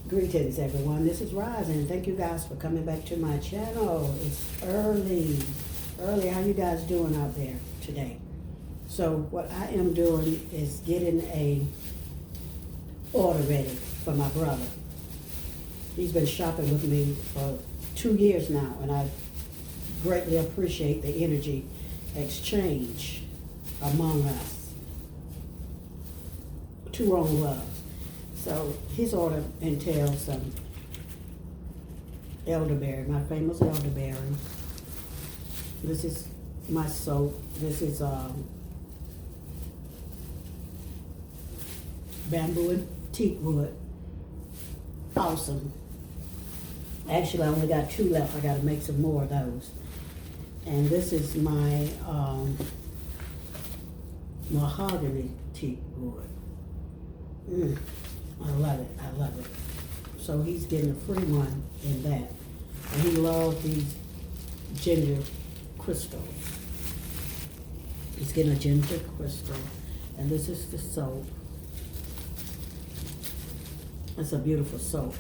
Greetings, everyone. This is Roz, and thank you guys for coming back to my channel. It's early. Early. How you guys doing out there today? So what I am doing is getting a order ready for my brother. He's been shopping with me for 2 years now, and I greatly appreciate the energy exchange among us. Two wrong loves. So his order entails some elderberry, my famous elderberry. This is my soap. This is bamboo and teak wood. Awesome. Actually, I only got 2 left. I got to make some more of those. And this is my mahogany teak wood. I love it. I love it. So he's getting a free one in that. And he loves these ginger crystals. He's getting a ginger crystal. And this is the soap. It's a beautiful soap.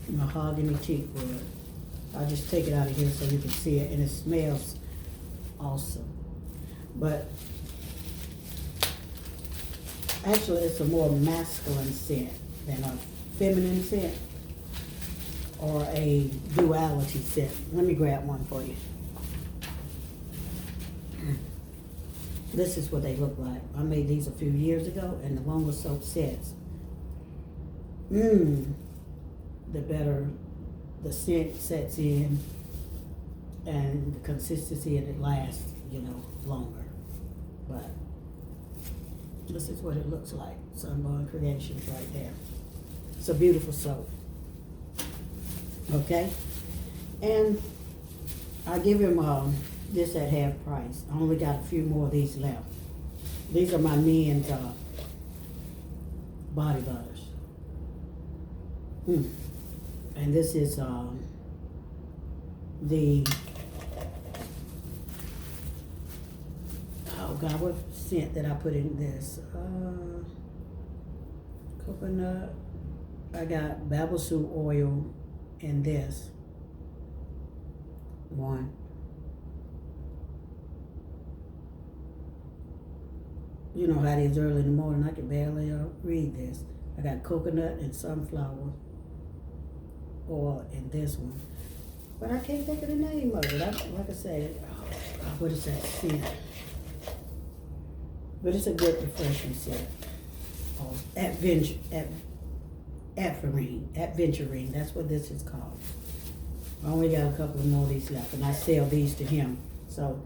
Mahogany teak wood. I'll just take it out of here so you can see it. And it smells awesome. But actually, it's a more masculine scent than a feminine scent or a duality scent. Let me grab one for you. This is what they look like. I made these a few years ago, and the longer soap sets, the better the scent sets in, and the consistency, and it lasts, longer. But this is what it looks like. Sunborn Creations right there. It's a beautiful soap. Okay? And I give him this at half price. I only got a few more of these left. These are my men's body butters. And this is the, oh God, what scent that I put in this? Coconut. I got babasu oil in this one. You know how it is early in the morning. I can barely read this. I got coconut and sunflower oil in this one. But I can't think of the name of it. Like I said, what is that scent? But it's a good refreshing scent. Oh, Adventurine. That's what this is called. I only got a couple of more of these left, and I sell these to him. So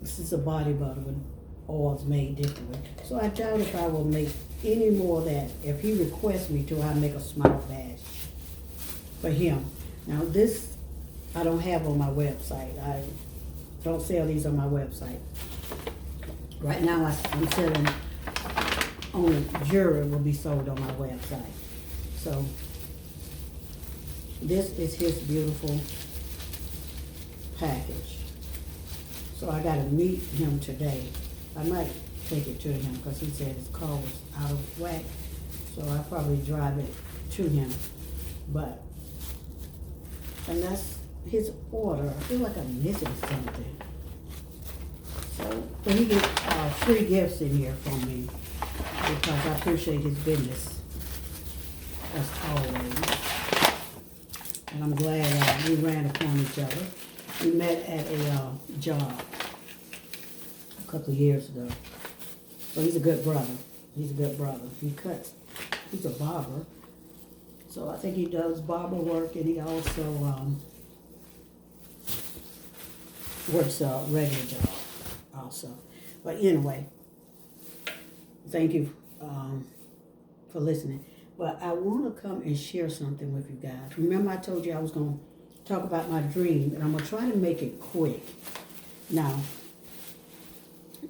this is a body butter with oils made differently. So I doubt if I will make any more of that. If he requests me to, I'll make a small batch for him. Now this I don't have on my website. I don't sell these on my website. Right now I'm selling only jewelry will be sold on my website. So this is his beautiful package. So I got to meet him today. I might take it to him because he said his car was out of whack. So I'll probably drive it to him. And that's his order. I feel like I'm missing something. So he gets 3 gifts in here from me because I appreciate his business as always. And I'm glad we ran upon each other. We met at a job a couple of years ago. So he's a good brother. He's a barber. So I think he does barber work, and he also works a regular job also. But anyway, thank you for listening. But I want to come and share something with you guys. Remember I told you I was going to talk about my dream, and I'm going to try to make it quick. Now,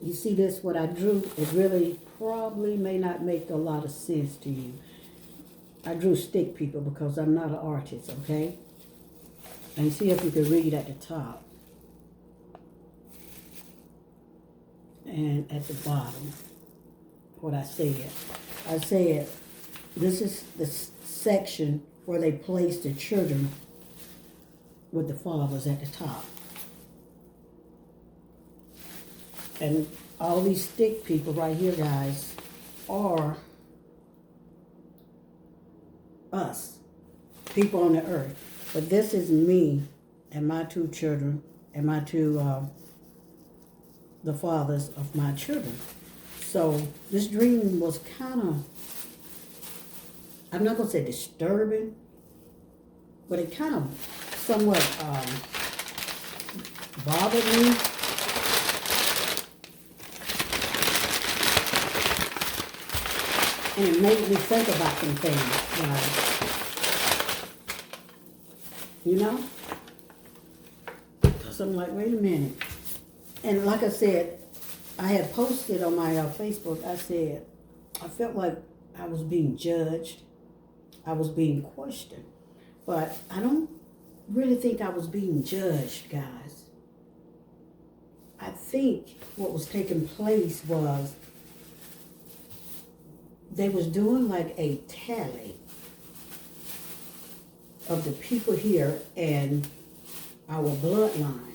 you see this, what I drew, it really probably may not make a lot of sense to you. I drew stick people because I'm not an artist, okay? And see if you can read at the top. and at the bottom what I said. I said, this is the section where they place the children with the fathers at the top. And all these stick people right here, guys, are us, people on the earth. But this is me and my two children and my two, the fathers of my children. So this dream was kind of, I'm not going to say disturbing, but it kind of somewhat bothered me. And it made me think about some things, you know? So I'm like, wait a minute. And like I said, I had posted on my Facebook, I said, I felt like I was being judged. I was being questioned. But I don't really think I was being judged, guys. I think what was taking place was they was doing like a tally of the people here and our bloodline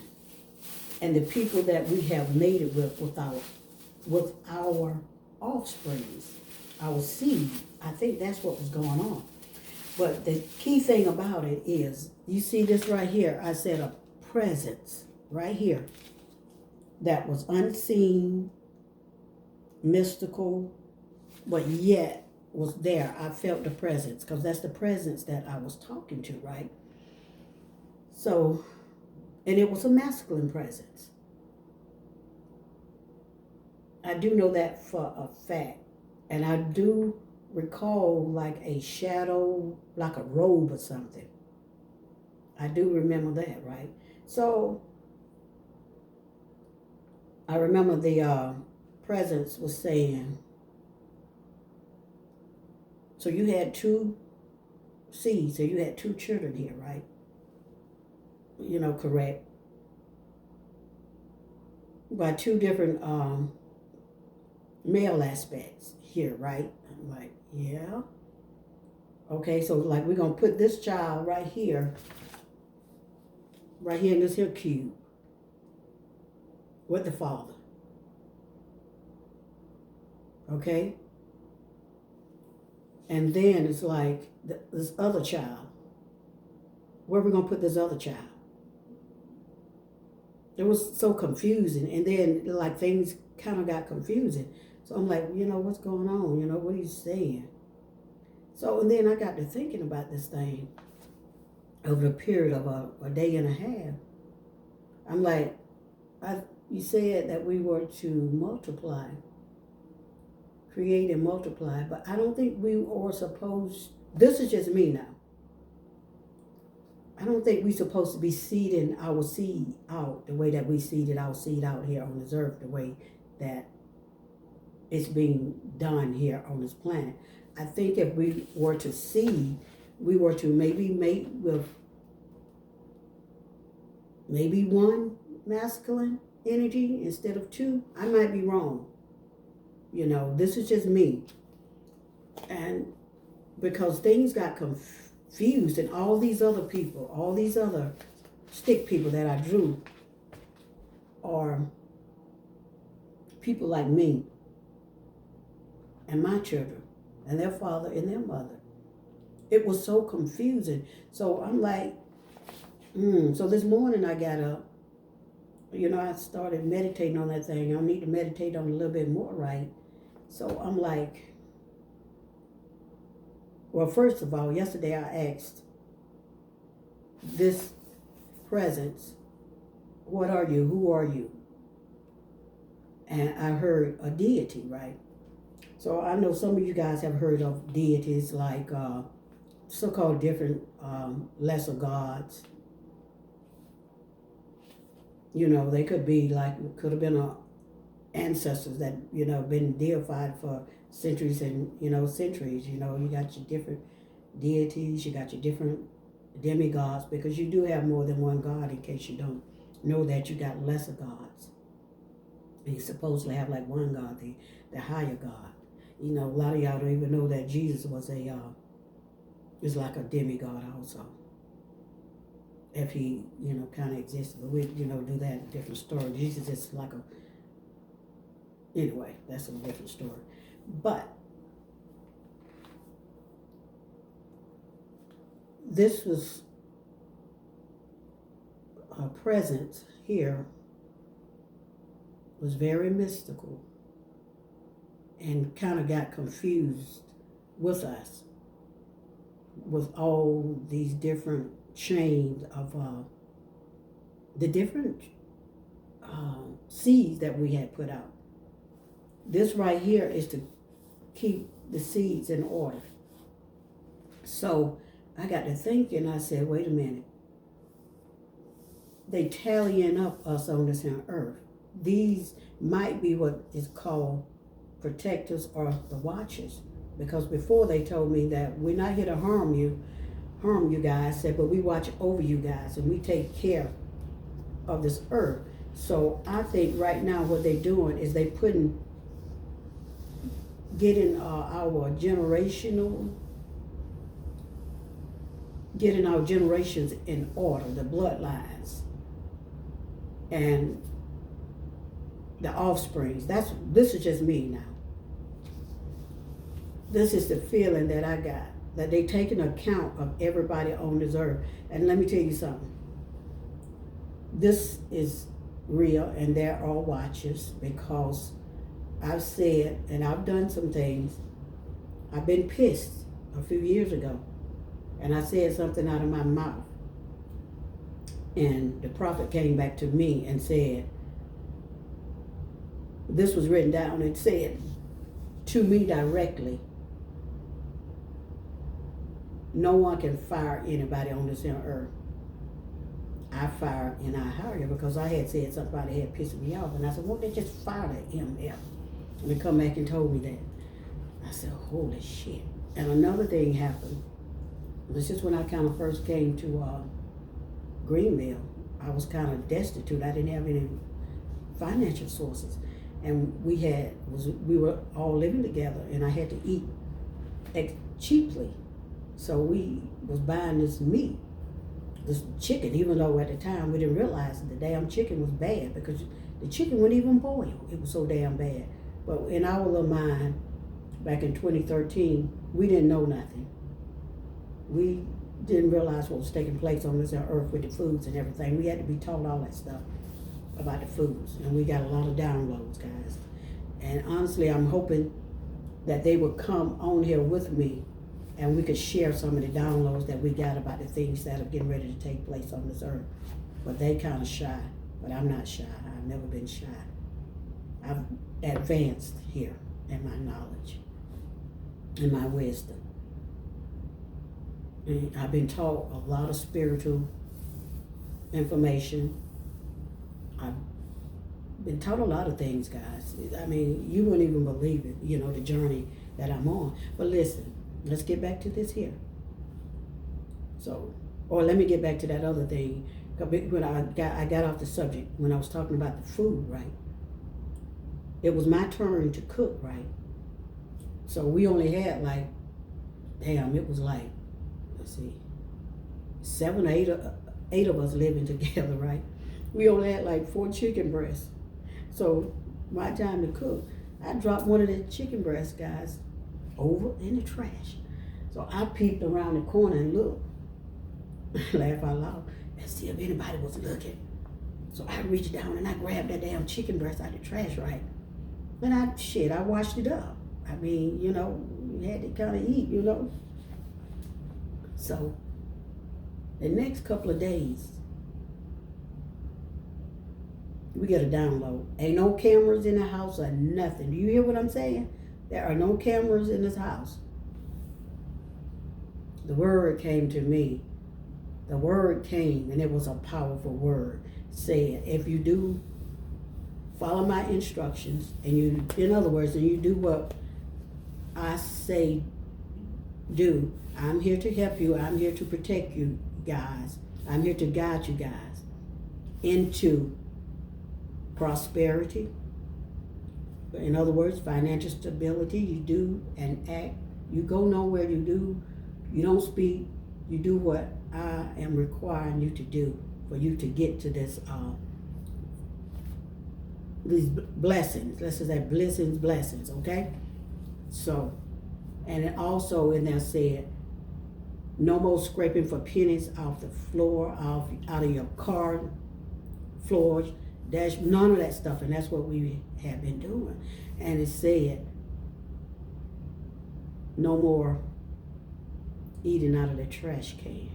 and the people that we have mated with our offsprings, our seed. I think that's what was going on. But the key thing about it is, you see this right here, I said a presence right here that was unseen, mystical, but yet was there. I felt the presence, because that's the presence that I was talking to, right? So, and it was a masculine presence. I do know that for a fact. And I do recall like a shadow, like a robe or something. I do remember that, right? So, I remember the presence was saying, so you had two seeds, so you had two children here, right? You know, correct. By two different male aspects here, right? I'm like, yeah. Okay, so like we're going to put this child right here in this here cube with the father. Okay? And then it's like this other child. Where are we going to put this other child? It was so confusing. And then like things kind of got confusing. So I'm like, you know, what's going on? You know, what are you saying? So, and then I got to thinking about this thing over the period of a day and a half. I'm like, you said that we were to multiply, create and multiply, but I don't think we are supposed, this is just me now. I don't think we're supposed to be seeding our seed out the way that we seeded our seed out here on this earth, the way that it's being done here on this planet. I think if we were to seed, we were to maybe mate with maybe one masculine energy instead of two. I might be wrong. You know, this is just me. And because things got confused and all these other people, all these other stick people that I drew are people like me and my children and their father and their mother. It was so confusing. So I'm like, So this morning I got up, you know, I started meditating on that thing. I need to meditate on it a little bit more, right? So I'm like, well, first of all, yesterday I asked this presence, what are you? Who are you? And I heard a deity, right? So I know some of you guys have heard of deities like so-called different lesser gods. You know, they could be like, could have been ancestors that, you know, been deified for centuries and, you know, centuries. You know, you got your different deities, you got your different demigods, because you do have more than one God, in case you don't know that. You got lesser gods. And you supposedly have like one God, the higher God. You know, a lot of y'all don't even know that Jesus was is like a demigod also. If he, kind of existed. But we, do that in a different story. Jesus is like anyway, that's a different story. But this was a presence here was very mystical and kind of got confused with us with all these different chains of the different seeds that we had put out. This right here is to keep the seeds in order. So I got to thinking, I said, wait a minute. They tallying up us on this here earth. These might be what is called protectors or the watchers. Because before they told me that we're not here to harm you guys, said, but we watch over you guys and we take care of this earth. So I think right now what they're doing is they getting our generations in order, the bloodlines and the offsprings. This is just me now. This is the feeling that I got, that they taking account of everybody on this earth. And let me tell you something. This is real, and there are watchers, because I've said and I've done some things. I've been pissed a few years ago, and I said something out of my mouth. And the prophet came back to me and said, this was written down, and said to me directly, no one can fire anybody on this earth. I fire and I hire you, because I had said somebody had pissed me off. And I said, won't they just fire that MF? And they come back and told me that. I said, holy shit. And another thing happened. This is when I kind of first came to Greenville. I was kind of destitute. I didn't have any financial sources. And we were all living together, and I had to eat cheaply. So we was buying this meat, this chicken, even though at the time we didn't realize that the damn chicken was bad, because the chicken wouldn't even boil. It was so damn bad. But in our little mind, back in 2013, we didn't know nothing. We didn't realize what was taking place on this earth with the foods and everything. We had to be taught all that stuff about the foods. And we got a lot of downloads, guys. And honestly, I'm hoping that they would come on here with me and we could share some of the downloads that we got about the things that are getting ready to take place on this earth. But they kind of shy. But I'm not shy. I've never been shy. I've advanced here in my knowledge and my wisdom. And I've been taught a lot of spiritual information. I've been taught a lot of things, guys. I mean, you wouldn't even believe it, the journey that I'm on. But listen, let's get back to this here. So, or let me get back to that other thing. When I got off the subject, when I was talking about the food, right? It was my turn to cook, right? So we only had it was like, let's see, 7 or 8 of us living together, right? We only had 4 chicken breasts. So my time to cook, I dropped one of the chicken breasts, guys, over in the trash. So I peeped around the corner and looked, laugh out loud, and see if anybody was looking. So I reached down and I grabbed that damn chicken breast out of the trash, right? And I washed it up. I mean, you had to kind of eat, So the next couple of days, we get a download. Ain't no cameras in the house or nothing. Do you hear what I'm saying? There are no cameras in this house. The word came to me. The word came, and it was a powerful word. Said, if you do follow my instructions, and in other words, and you do what I say do, I'm here to help you. I'm here to protect you guys. I'm here to guide you guys into prosperity, In other words, financial stability. You do and act. You go nowhere. You don't speak. You do what I am requiring you to do for you to get to this these blessings. Let's just say blessings, okay? So, and it also in there said, no more scraping for pennies off the floor, out of your car floors, none of that stuff. And that's what we have been doing. And it said, no more eating out of the trash can.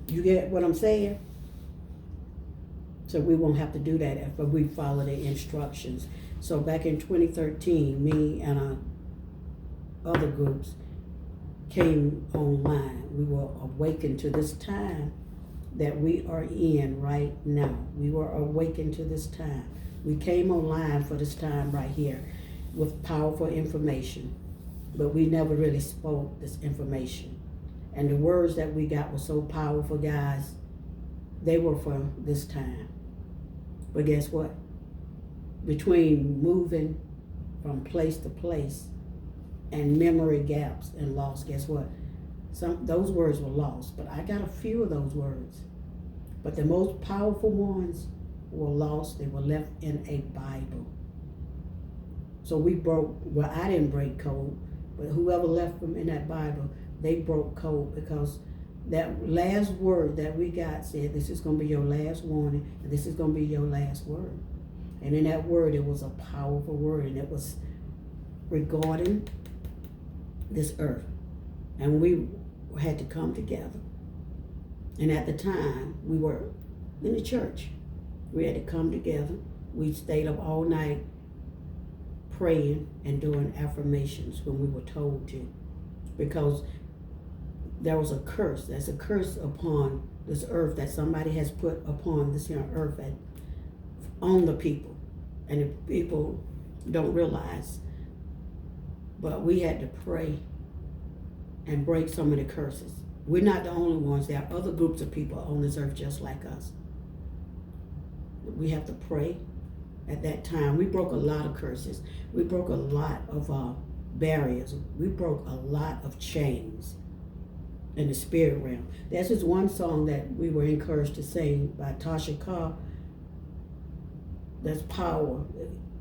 You get what I'm saying? So we won't have to do that if we follow the instructions. So back in 2013, me and other groups came online. We were awakened to this time that we are in right now. We were awakened to this time. We came online for this time right here with powerful information, but we never really spoke this information. And the words that we got were so powerful, guys. They were for this time. But guess what? Between moving from place to place and memory gaps and loss, guess what? Those words were lost, but I got a few of those words. But the most powerful ones were lost. They were left in a Bible. So we broke, well, I didn't break code, but whoever left them in that Bible, they broke code, because that last word that we got said, this is going to be your last warning, and this is going to be your last word. And in that word, it was a powerful word, and it was regarding this earth. And we had to come together. And at the time, we were in the church. We had to come together. We stayed up all night praying and doing affirmations when we were told to. Because there was a curse. There's a curse upon this earth that somebody has put upon this here earth on the people. And the people don't realize. But we had to pray and break some of the curses. We're not the only ones. There are other groups of people on this earth just like us. We have to pray. At that time, we broke a lot of curses. We broke a lot of barriers. We broke a lot of chains in the spirit realm. There's this one song that we were encouraged to sing by Tasha Carr. That's power.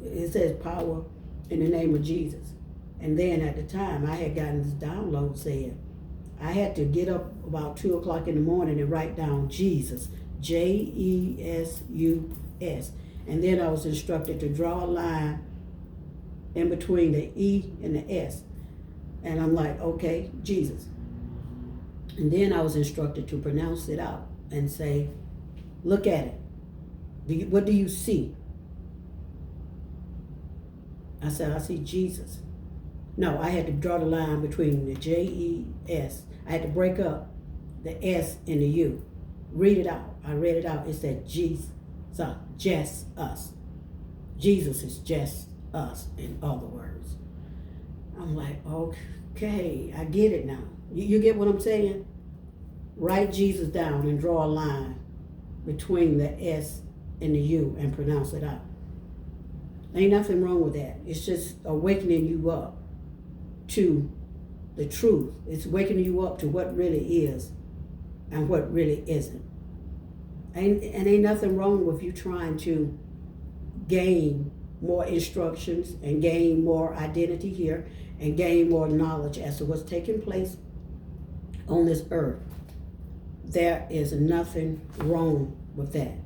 It says power in the name of Jesus. And then at the time, I had gotten this download saying, I had to get up about 2 o'clock in the morning and write down Jesus, Jesus. And then I was instructed to draw a line in between the E and the S. And I'm like, okay, Jesus. And then I was instructed to pronounce it out and say, look at it. What do you see? I said, I see Jesus. No, I had to draw the line between the J-E-S. I had to break up the S and the U. Read it out. I read it out. It said Jesus, just us. Jesus is just us, in other words. I'm like, okay, I get it now. You get what I'm saying? Write Jesus down and draw a line between the S and the U and pronounce it out. Ain't nothing wrong with that. It's just awakening you up to the truth. It's waking you up to what really is and what really isn't. And ain't nothing wrong with you trying to gain more instructions and gain more identity here and gain more knowledge as to what's taking place on this earth. There is nothing wrong with that.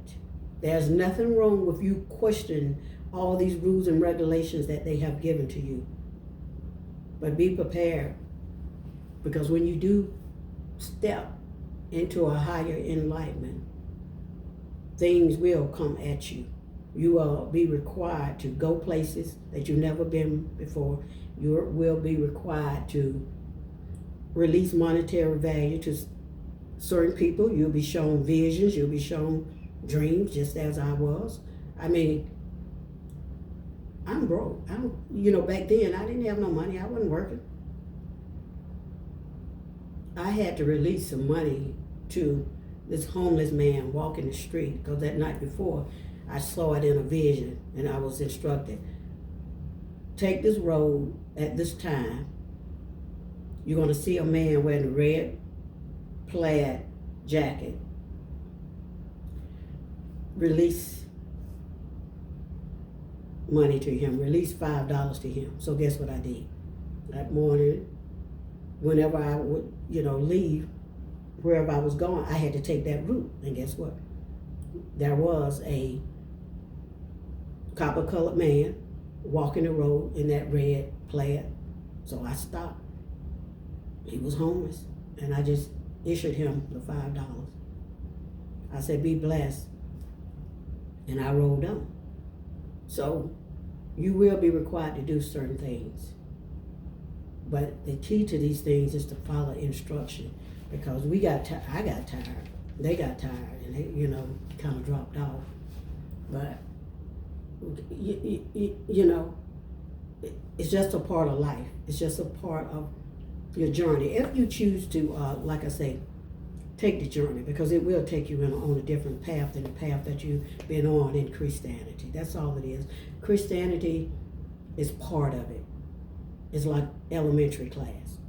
There's nothing wrong with you questioning all these rules and regulations that they have given to you. But be prepared, because when you do step into a higher enlightenment, things will come at you. You will be required to go places that you've never been before. You will be required to release monetary value to certain people. You'll be shown visions. You'll be shown dreams, just as I was. I mean, I'm broke. Back then I didn't have no money. I wasn't working. I had to release some money to this homeless man walking the street, because that night before I saw it in a vision, and I was instructed. Take this road at this time. You're going to see a man wearing a red plaid jacket. Release money to him. Release $5 to him. So guess what I did? That morning, whenever I would, leave, wherever I was going, I had to take that route. And guess what? There was a copper-colored man walking the road in that red plaid. So I stopped. He was homeless. And I just issued him the $5. I said, be blessed. And I rolled on. So you will be required to do certain things. But the key to these things is to follow instruction. Because I got tired. They got tired. And they, kind of dropped off. But, it's just a part of life. It's just a part of your journey. If you choose to, like I say, take the journey, because it will take you on a different path than the path that you've been on in Christianity. That's all it is. Christianity is part of it. It's like elementary class.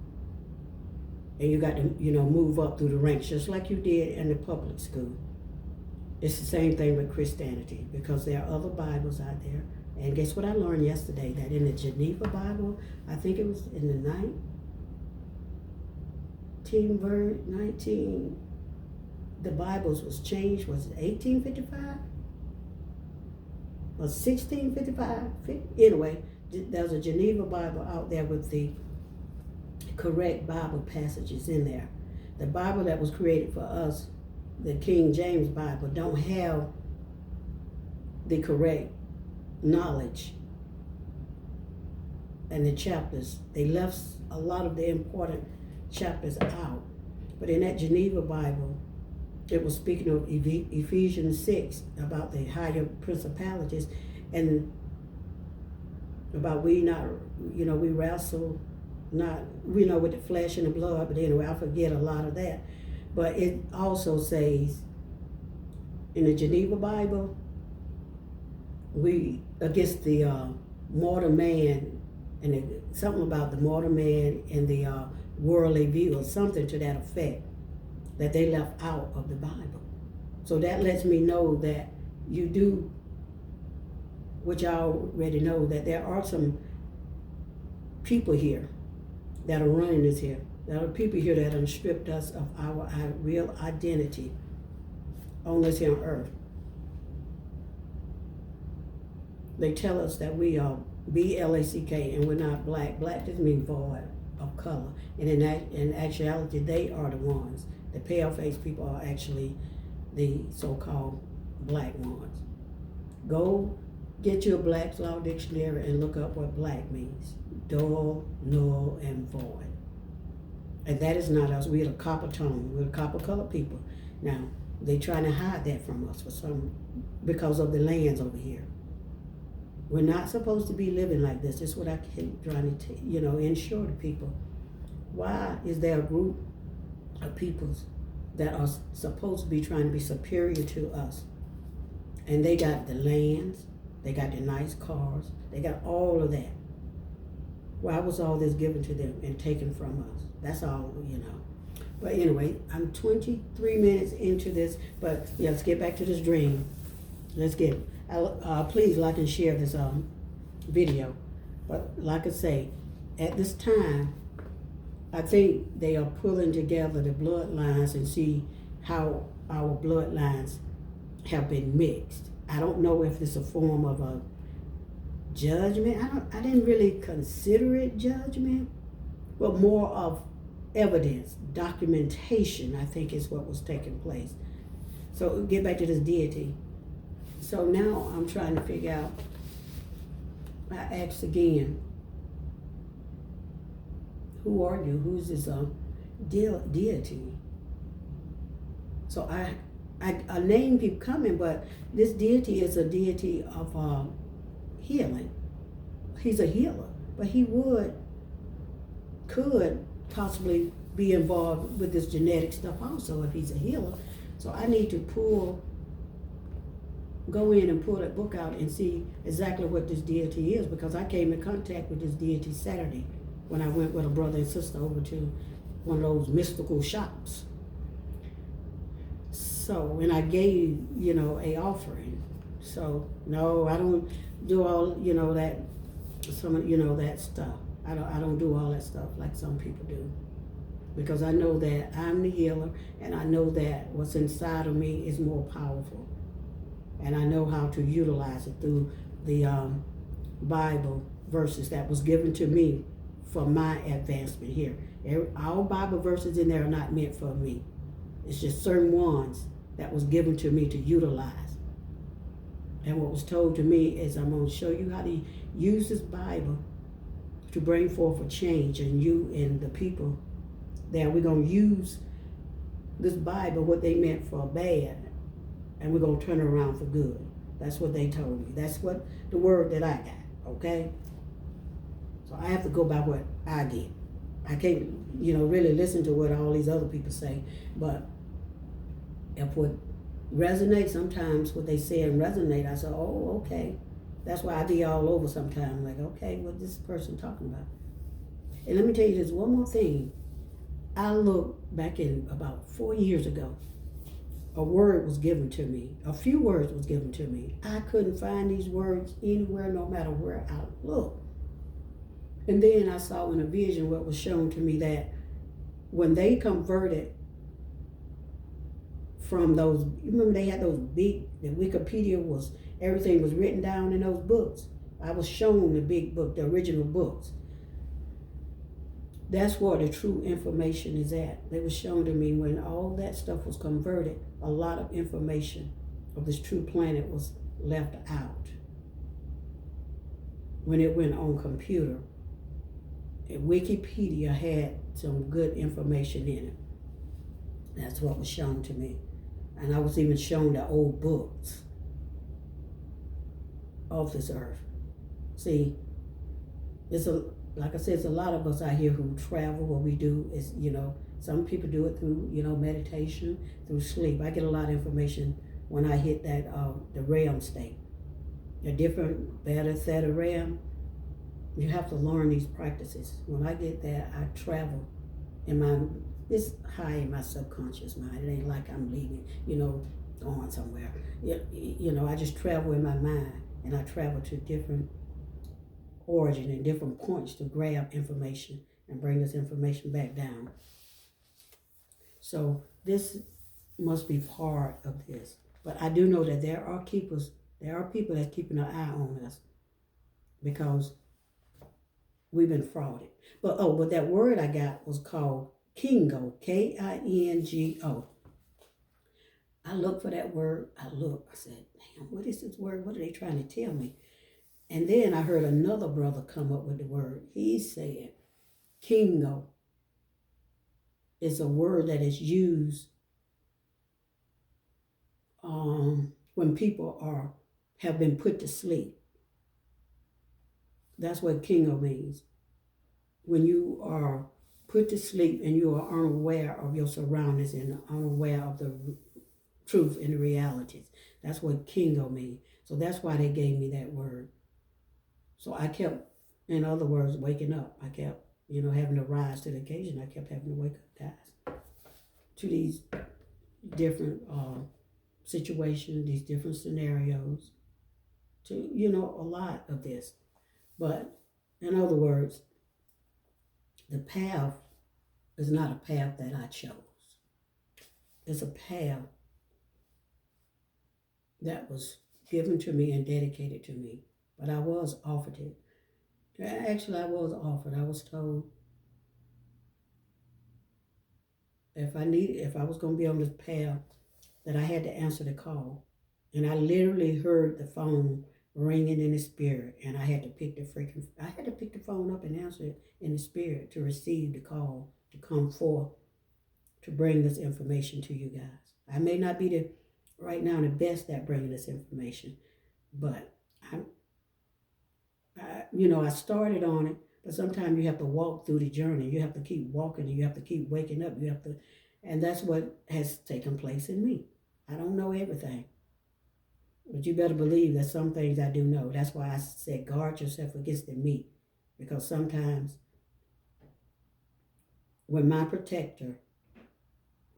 And you got to, move up through the ranks just like you did in the public school. It's the same thing with Christianity, because there are other Bibles out there. And guess what I learned yesterday? That in the Geneva Bible, I think it was in the 19, the Bibles was changed. Was it 1855? Or 1655? Anyway, there's a Geneva Bible out there with the correct Bible passages in there. The Bible that was created for us, the King James Bible, don't have the correct knowledge and the chapters. They left a lot of the important chapters out. But in that Geneva Bible, it was speaking of Ephesians 6 about the higher principalities, and about we wrestle not, with the flesh and the blood. But anyway, I forget a lot of that. But it also says in the Geneva Bible, we against the mortal man, and something about the mortal man and the worldly view, or something to that effect, that they left out of the Bible. So that lets me know that you do, which I already know, that there are some people here that are running this here. There are people here that have stripped us of our real identity on this here on earth. They tell us that we are BLACK and we're not black. Black just means void of color. And in actuality, they are the ones. The pale-faced people are actually the so-called black ones. Go get your Black's Law Dictionary and look up what black means. Dull, null, and void. And that is not us. We're the copper tone. We're the copper-colored people. Now, they're trying to hide that from us because of the lands over here. We're not supposed to be living like this. That's what I keep trying to, ensure to people. Why is there a group of peoples that are supposed to be trying to be superior to us? And they got the lands, they got the nice cars, they got all of that. Why was all this given to them and taken from us? That's all, But anyway, I'm 23 minutes into this, but let's get back to this dream. Let's get it. Please like and share this video. But like I say, at this time, I think they are pulling together the bloodlines and see how our bloodlines have been mixed. I don't know if it's a form of a judgment. I didn't really consider it judgment, but more of evidence, documentation, I think is what was taking place. So get back to this deity. So now I'm trying to figure out, I asked again, who are you? Who's this deity? So a name keep coming, but this deity is a deity of healing. He's a healer, but he could possibly be involved with this genetic stuff also if he's a healer. So I need to pull go in and pull that book out and see exactly what this deity is, because I came in contact with this deity Saturday when I went with a brother and sister over to one of those mystical shops. So, and I gave, a offering. So, no, I don't do all, that, that stuff. I don't do all that stuff like some people do. Because I know that I'm the healer, and I know that what's inside of me is more powerful. And I know how to utilize it through the Bible verses that was given to me for my advancement here. All Bible verses in there are not meant for me. It's just certain ones that was given to me to utilize. And what was told to me is, I'm going to show you how to use this Bible to bring forth a change in you and the people. That we're going to use this Bible, what they meant for bad, and we're going to turn it around for good. That's what they told me. That's what the word that I got, okay? So I have to go by what I get. I can't, really listen to what all these other people say. But if what resonates, sometimes what they say and resonate, I say, oh, okay. That's why I be all over sometimes. Like, okay, what this person talking about? And let me tell you this one more thing. I look back in about 4 years ago. A word was given to me. A few words was given to me. I couldn't find these words anywhere, no matter where I looked. And then I saw in a vision what was shown to me, that when they converted from those, remember they had those big, the Wikipedia was, everything was written down in those books. I was shown the big book, the original books. That's where the true information is at. They were shown to me when all that stuff was converted, a lot of information of this true planet was left out. When it went on computer, Wikipedia had some good information in it. That's what was shown to me. And I was even shown the old books of this earth. See, like I said, it's a lot of us out here who travel. What we do is, some people do it through, meditation, through sleep. I get a lot of information when I hit that, the realm state. A different, better, theta realm. You have to learn these practices. When I get there, I travel it's high in my subconscious mind. It ain't like I'm leaving, going somewhere. I just travel in my mind, and I travel to different origin and different points to grab information and bring this information back down. So this must be part of this. But I do know that there are people that's keeping an eye on us, because we've been frauded. But that word I got was called Kingo, Kingo. I looked for that word. I said, damn, what is this word? What are they trying to tell me? And then I heard another brother come up with the word. He said, Kingo is a word that is used when people have been put to sleep. That's what Kingo means. When you are put to sleep and you are unaware of your surroundings and unaware of the truth and the realities. That's what Kingo means. So that's why they gave me that word. So I kept, in other words, waking up. I kept, having to rise to the occasion. I kept having to wake up, guys, to these different situations, these different scenarios, to, a lot of this. But in other words, the path is not a path that I chose. It's a path that was given to me and dedicated to me. But I was offered it. Actually, I was offered. I was told if I was going to be on this path, that I had to answer the call. And I literally heard the phone ringing in the spirit, and I had to pick the phone up and answer it in the spirit to receive the call to come forth to bring this information to you guys. I may not be right now the best at bringing this information, but I started on it, but sometimes you have to walk through the journey. You have to keep walking, and you have to keep waking up. And that's what has taken place in me. I don't know everything. But you better believe that some things I do know. That's why I said guard yourself against the meat. Because sometimes when my protector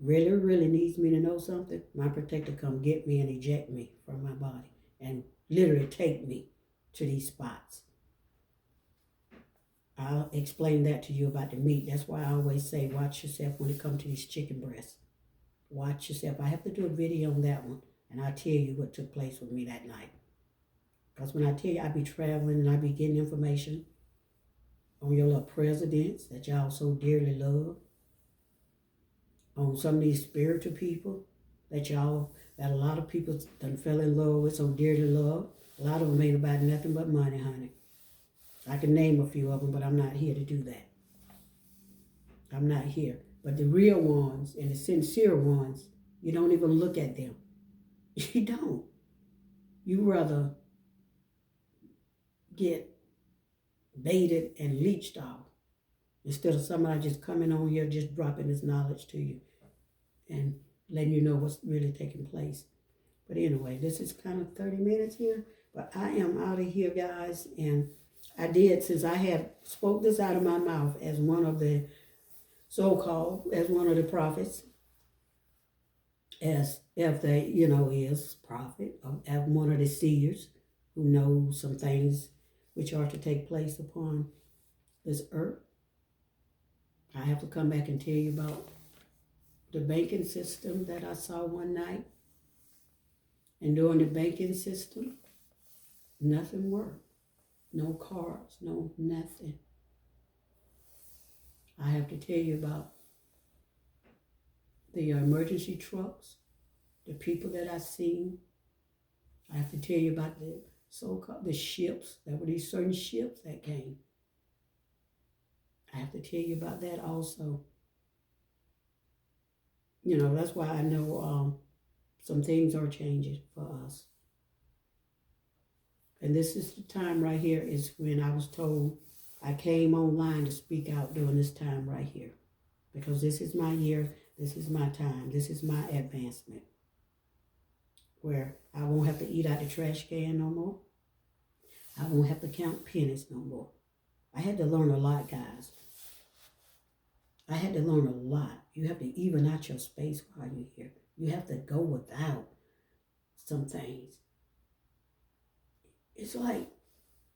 really, really needs me to know something, my protector come get me and eject me from my body and literally take me to these spots. I'll explain that to you about the meat. That's why I always say watch yourself when it comes to these chicken breasts. Watch yourself. I have to do a video on that one, and I'll tell you what took place with me that night. Because when I tell you I be traveling and I be getting information on your little presidents that y'all so dearly love, on some of these spiritual people that a lot of people done fell in love with, so dearly love. A lot of them ain't about nothing but money, honey. I can name a few of them, but I'm not here to do that. I'm not here. But the real ones and the sincere ones, you don't even look at them. You don't. You rather get baited and leached off instead of somebody just coming on here, just dropping this knowledge to you and letting you know what's really taking place. But anyway, this is kind of 30 minutes here. But I am out of here, guys. And I did, since I had spoke this out of my mouth as one of the so-called, as one of the prophets, as if they, is prophet, as one of the seers who knows some things which are to take place upon this earth. I have to come back and tell you about the banking system that I saw one night. And during the banking system, nothing worked. No cars, no nothing. I have to tell you about the emergency trucks, the people that I seen. I have to tell you about the so-called the ships. There were these certain ships that came. I have to tell you about that also. That's why I know some things are changing for us. And this is the time right here is when I was told I came online to speak out during this time right here. Because this is my year, this is my time, this is my advancement. Where I won't have to eat out the trash can no more. I won't have to count pennies no more. I had to learn a lot, guys. I had to learn a lot. You have to even out your space while you're here. You have to go without some things. It's like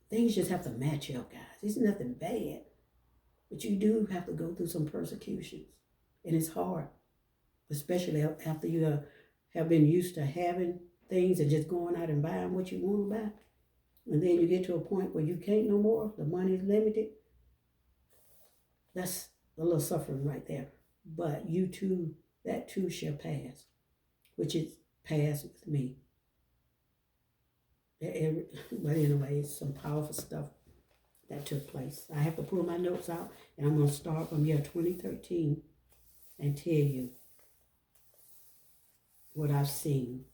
things just have to match up, guys. It's nothing bad. But you do have to go through some persecutions. And it's hard. Especially after you have been used to having things and just going out and buying what you want to buy. And then you get to a point where you can't no more. The money is limited. That's a little suffering right there. But you too, that too shall pass. Which is passed with me. But anyway, it's some powerful stuff that took place. I have to pull my notes out, and I'm going to start from year 2013 and tell you what I've seen.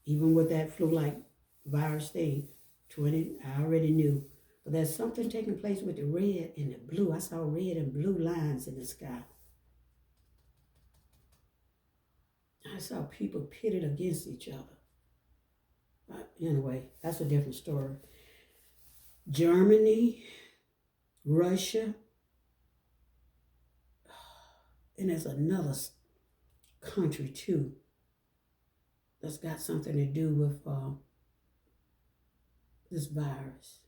Even with that flu-like virus thing, I already knew. But there's something taking place with the red and the blue. I saw red and blue lines in the sky. I saw people pitted against each other. But anyway, that's a different story. Germany, Russia, and there's another country too that's got something to do with this virus.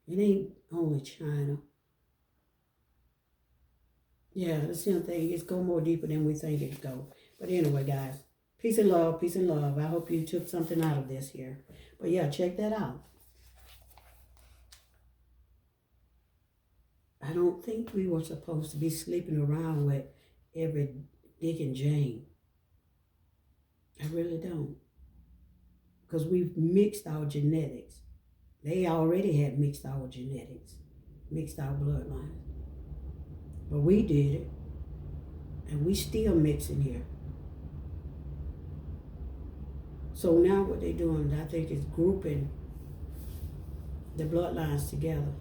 It ain't only China. Yeah, the same thing. It's go more deeper than we think it go. But anyway, guys, peace and love, peace and love. I hope you took something out of this here. But yeah, check that out. I don't think we were supposed to be sleeping around with every Dick and Jane. I really don't. Because we've mixed our genetics. They already had mixed our genetics, mixed our bloodlines. But we did it. And we still mixing here. So now what they're doing, I think, is grouping the bloodlines together.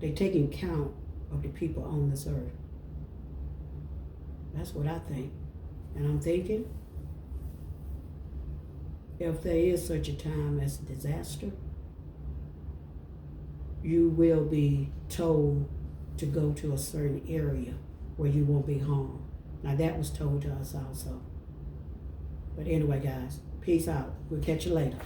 They're taking count of the people on this earth. That's what I think. And I'm thinking if there is such a time as a disaster, you will be told to go to a certain area where you won't be harmed. Now that was told to us also. But anyway, guys, peace out. We'll catch you later.